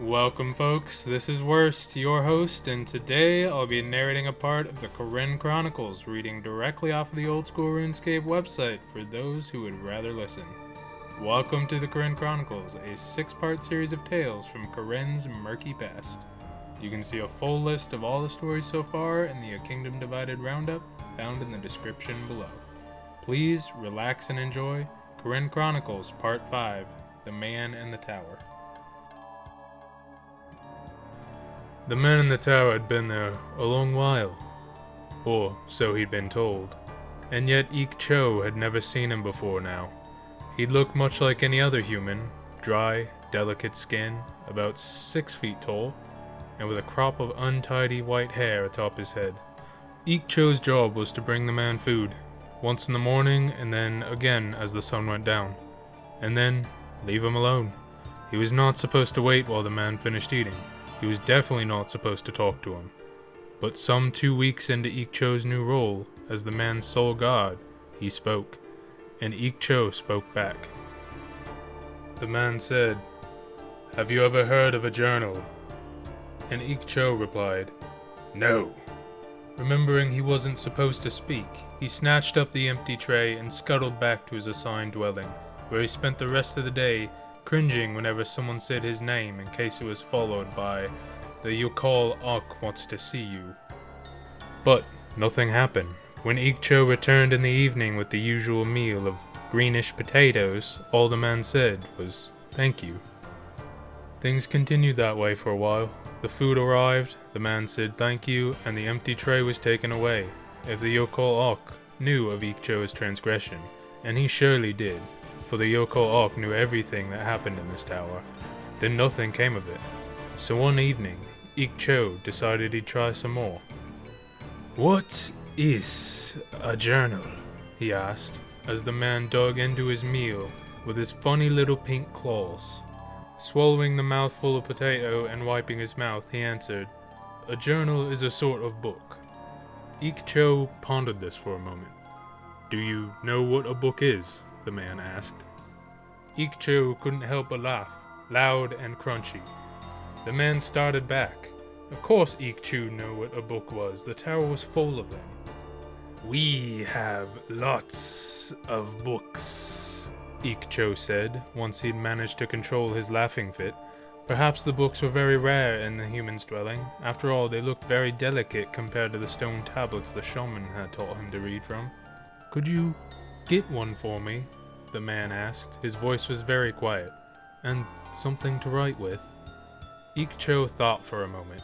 Welcome folks, this is Worst, your host, and today I'll be narrating a part of the Kourend Chronicles, reading directly off of the old school RuneScape website for those who would rather listen. Welcome to the Kourend Chronicles, a 6-part series of tales from Kourend's murky past. You can see a full list of all the stories so far in the A Kingdom Divided Roundup, found in the description below. Please relax and enjoy Kourend Chronicles Part 5, The Man in the Tower. The man in the tower had been there a long while, or so he'd been told, and yet Ik Cho had never seen him before now. He'd looked much like any other human, dry, delicate skin, about 6 feet tall, and with a crop of untidy white hair atop his head. Ik Cho's job was to bring the man food, once in the morning and then again as the sun went down, and then leave him alone. He was not supposed to wait while the man finished eating. He was definitely not supposed to talk to him. But some 2 weeks into Ik Cho's new role as the man's sole god, he spoke, and Ik Cho spoke back. The man said, "Have you ever heard of a journal?" And Ik Cho replied, "No." Remembering he wasn't supposed to speak, he snatched up the empty tray and scuttled back to his assigned dwelling, where he spent the rest of the day cringing whenever someone said his name in case it was followed by, "The Yokol Ok wants to see you." But nothing happened. When Ik Cho returned in the evening with the usual meal of greenish potatoes, all the man said was, "Thank you." Things continued that way for a while. The food arrived, the man said thank you, and the empty tray was taken away. If the Yokol Ok knew of Ik Cho's transgression, and he surely did, for the Yokol Ok knew everything that happened in this tower, then nothing came of it. So one evening, Ik Cho decided he'd try some more. "What is a journal?" he asked, as the man dug into his meal with his funny little pink claws. Swallowing the mouthful of potato and wiping his mouth, he answered, "A journal is a sort of book." Ik Cho pondered this for a moment. "Do you know what a book is?" the man asked. Ik Cho couldn't help but laugh, loud and crunchy. The man started back. Of course Ik Cho knew what a book was. The tower was full of them. "We have lots of books," Ik Cho said, once he'd managed to control his laughing fit. Perhaps the books were very rare in the human's dwelling. After all, they looked very delicate compared to the stone tablets the shaman had taught him to read from. "Could you get one for me?" the man asked. His voice was very quiet. "And something to write with?" Ik Cho thought for a moment.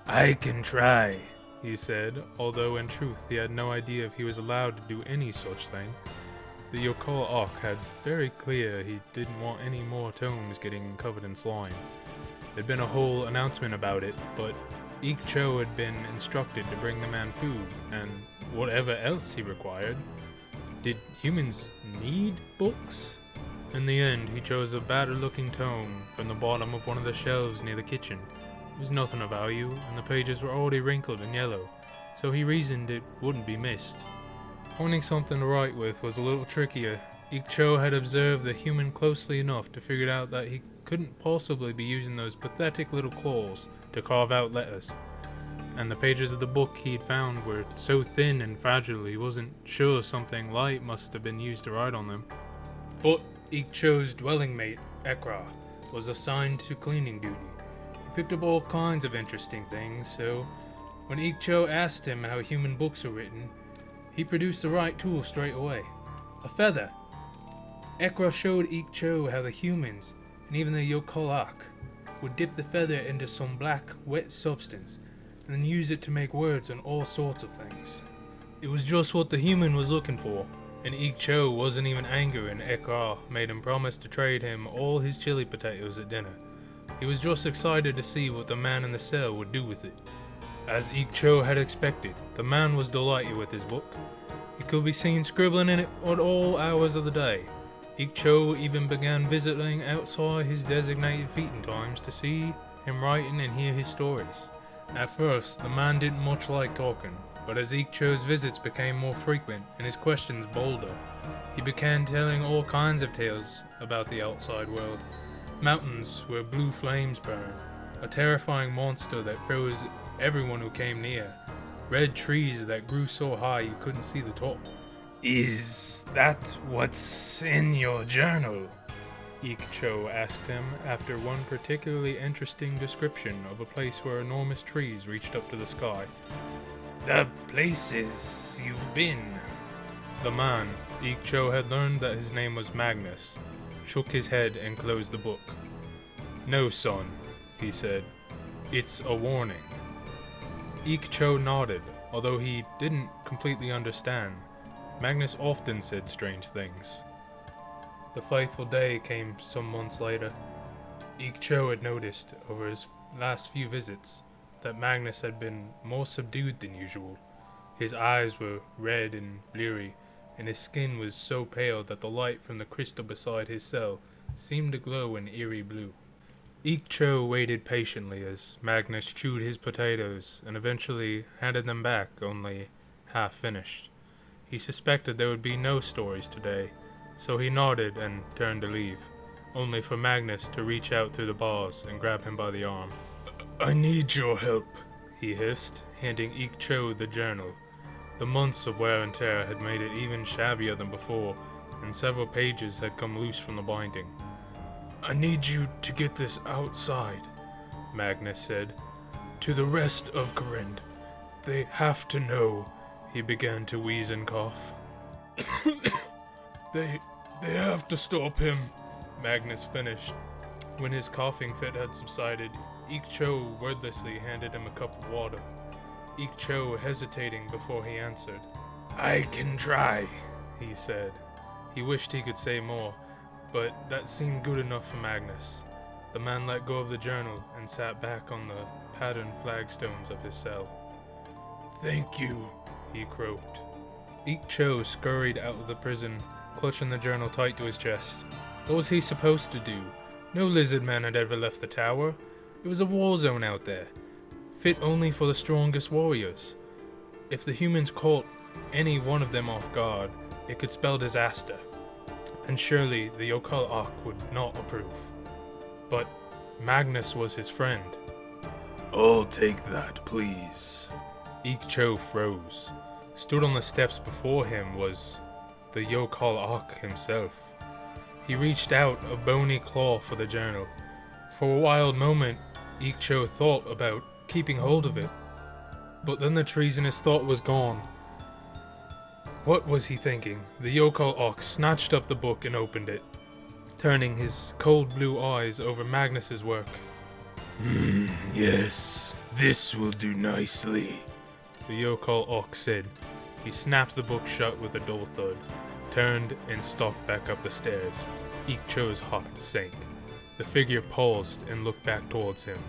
"I can try," he said, although in truth he had no idea if he was allowed to do any such thing. The Yokol Ok had very clear he didn't want any more tomes getting covered in slime. There'd been a whole announcement about it, but Ik Cho had been instructed to bring the man food, and whatever else he required. Did humans need books? In the end, he chose a battered-looking tome from the bottom of one of the shelves near the kitchen. It was nothing of value, and the pages were already wrinkled and yellow, so he reasoned it wouldn't be missed. Finding something to write with was a little trickier. Ik Cho had observed the human closely enough to figure out that he couldn't possibly be using those pathetic little claws to carve out letters, and the pages of the book he'd found were so thin and fragile he wasn't sure something light must have been used to write on them. But Ik Cho's dwelling mate, Ekra, was assigned to cleaning duty. He picked up all kinds of interesting things, so when Ik Cho asked him how human books are written, he produced the right tool straight away. A feather. Ekra showed Ik Cho how the humans, and even the Yokol Ok, would dip the feather into some black, wet substance, and then use it to make words on all sorts of things. It was just what the human was looking for, and Ik Cho wasn't even angry when Ekra made him promise to trade him all his chili potatoes at dinner. He was just excited to see what the man in the cell would do with it. As Ik Cho had expected, the man was delighted with his book. He could be seen scribbling in it at all hours of the day. Ik Cho even began visiting outside his designated feeding times to see him writing and hear his stories. At first, the man didn't much like talking, but as Ik Cho's visits became more frequent and his questions bolder, he began telling all kinds of tales about the outside world. Mountains where blue flames burn, a terrifying monster that froze everyone who came near, red trees that grew so high you couldn't see the top. "Is that what's in your journal?" Ik Cho asked him after one particularly interesting description of a place where enormous trees reached up to the sky. "The places you've been." The man, Ik Cho had learned that his name was Magnus, shook his head and closed the book. "No, son," he said. "It's a warning." Ik Cho nodded, although he didn't completely understand. Magnus often said strange things. The fateful day came some months later. Ik Cho had noticed, over his last few visits, that Magnus had been more subdued than usual. His eyes were red and bleary, and his skin was so pale that the light from the crystal beside his cell seemed to glow an eerie blue. Ik Cho waited patiently as Magnus chewed his potatoes and eventually handed them back, only half finished. He suspected there would be no stories today, so he nodded and turned to leave, only for Magnus to reach out through the bars and grab him by the arm. "I need your help," he hissed, handing Ik Cho the journal. The months of wear and tear had made it even shabbier than before, and several pages had come loose from the binding. "I need you to get this outside," Magnus said. "To the rest of Kourend. They have to know." He began to wheeze and cough. They have to stop him," Magnus finished. When his coughing fit had subsided, Ik Cho wordlessly handed him a cup of water. Ik Cho hesitating before he answered. "I can try," he said. He wished he could say more, but that seemed good enough for Magnus. The man let go of the journal and sat back on the patterned flagstones of his cell. "Thank you," he croaked. Ik Cho scurried out of the prison, clutching the journal tight to his chest. What was he supposed to do? No lizard man had ever left the tower. It was a war zone out there, fit only for the strongest warriors. If the humans caught any one of them off guard, it could spell disaster, and surely the Yokal Ak would not approve. But Magnus was his friend. "I'll take that, please." Ik Cho froze. Stood on the steps before him was the Yokal Ak himself. He reached out a bony claw for the journal. For a wild moment, Ik Cho thought about keeping hold of it, but then the treasonous thought was gone. What was he thinking? The Yokal Ak snatched up the book and opened it, turning his cold blue eyes over Magnus's work. Yes, this will do nicely," the Yokal Ak said. He snapped the book shut with a dull thud, turned and stalked back up the stairs. Ik Cho's heart sank. The figure paused and looked back towards him.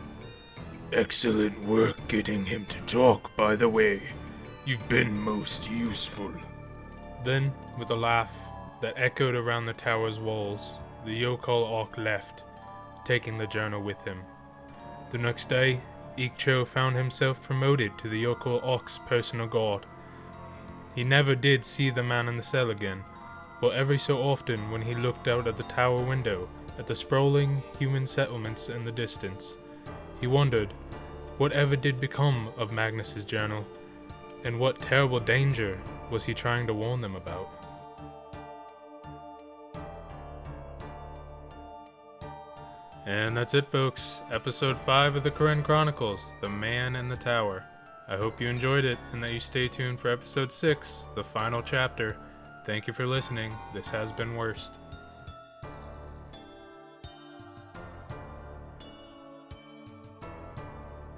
"Excellent work getting him to talk, by the way. You've been most useful." Then, with a laugh that echoed around the tower's walls, the Yokal Ak left, taking the journal with him. The next day, Ik Cho found himself promoted to the Yokal Ak's personal guard. He never did see the man in the cell again, but every so often when he looked out at the tower window at the sprawling human settlements in the distance, he wondered whatever did become of Magnus's journal, and what terrible danger was he trying to warn them about. And that's it, folks. Episode 5 of the Kourend Chronicles, The Man in the Tower. I hope you enjoyed it, and that you stay tuned for episode 6, the final chapter. Thank you for listening. This has been Worst.